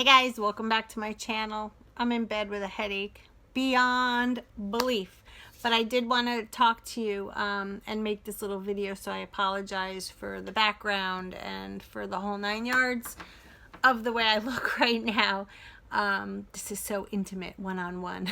guys, welcome back to my channel. I'm in bed with a headache beyond belief, but I did want to talk to you and make this little video, so I apologize for the background and for the whole 9 yards of the way I look right now. This is so intimate, one-on-one.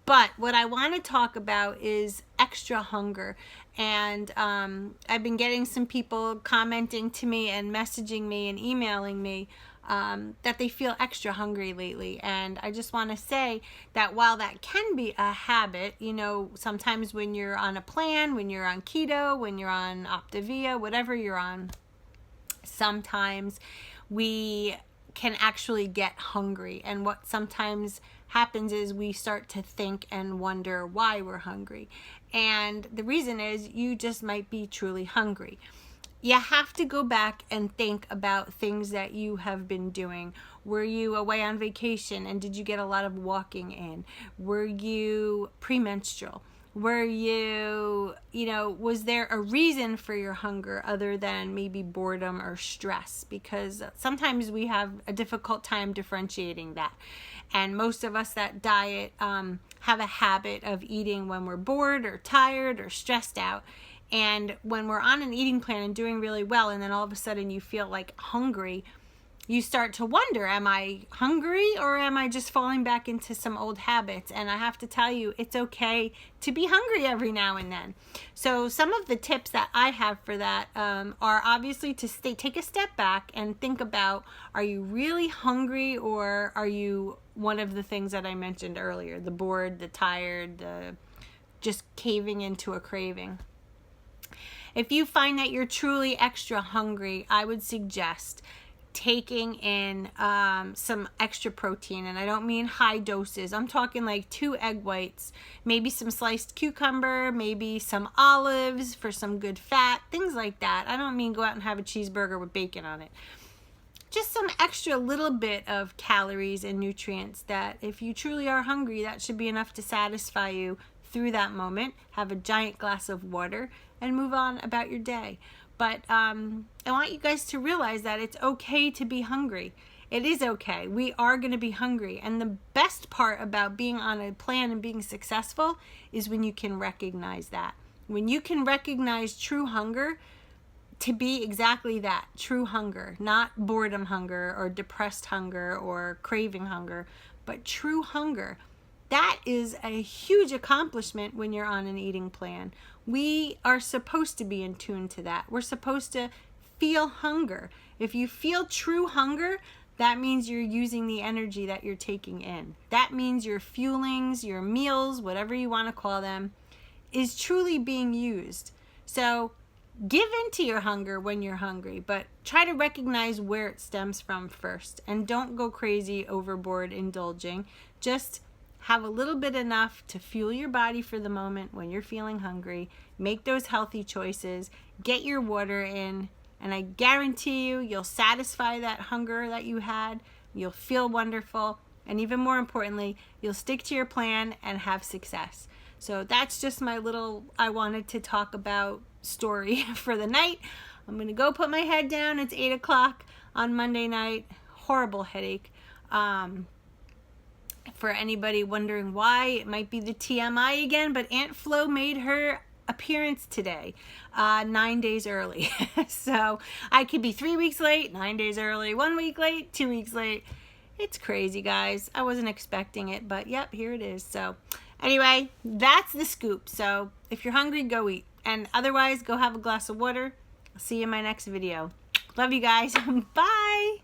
But what I want to talk about is extra hunger. And I've been getting some people commenting to me and messaging me and emailing me that they feel extra hungry lately. And I just want to say that while that can be a habit, you know, sometimes when you're on a plan, when you're on keto, when you're on Optavia, whatever you're on, sometimes we can actually get hungry. And what sometimes happens is we start to think and wonder why we're hungry. And the reason is you just might be truly hungry. You have to go back and think about things that you have been doing. Were you away on vacation and did you get a lot of walking in? Were you premenstrual? Were you know, was there a reason for your hunger other than maybe boredom or stress? Because sometimes we have a difficult time differentiating that. And most of us that diet have a habit of eating when we're bored or tired or stressed out. And when we're on an eating plan and doing really well, and then all of a sudden you feel like hungry, you start to wonder, am I hungry or am I just falling back into some old habits? And I have to tell you, it's okay to be hungry every now and then. So some of the tips that I have for that are obviously to take a step back and think about, are you really hungry, or are you one of the things that I mentioned earlier, the bored, the tired, the just caving into a craving? If you find that you're truly extra hungry, I would suggest taking in some extra protein. And I don't mean high doses. I'm talking like 2 egg whites, maybe some sliced cucumber, maybe some olives for some good fat, things like that. I don't mean go out and have a cheeseburger with bacon on it. Just some extra little bit of calories and nutrients that if you truly are hungry, that should be enough to satisfy you through that moment. Have a giant glass of water and move on about your day. But I want you guys to realize that it's okay to be hungry. It is okay. We are going to be hungry. And the best part about being on a plan and being successful is when you can recognize that. When you can recognize true hunger to be exactly that, true hunger, not boredom hunger or depressed hunger or craving hunger, but true hunger. That is a huge accomplishment when you're on an eating plan. We are supposed to be in tune to that. We're supposed to feel hunger. If you feel true hunger, that means you're using the energy that you're taking in. That means your fuelings, your meals, whatever you want to call them, is truly being used. So give into your hunger when you're hungry, but try to recognize where it stems from first. And don't go crazy overboard indulging. Just have a little bit enough to fuel your body for the moment when you're feeling hungry. Make those healthy choices. Get your water in. And I guarantee you, you'll satisfy that hunger that you had. You'll feel wonderful. And even more importantly, you'll stick to your plan and have success. So that's just my little, I wanted to talk about story for the night. I'm going to go put my head down. It's 8 o'clock on Monday night. Horrible headache. For anybody wondering why, it might be the TMI again, but Aunt Flo made her appearance today, 9 days early. So I could be 3 weeks late, 9 days early, 1 week late, 2 weeks late. It's crazy, guys. I wasn't expecting it, but yep, here it is. So anyway, that's the scoop. So if you're hungry, go eat. And otherwise, go have a glass of water. I'll see you in my next video. Love you guys. Bye.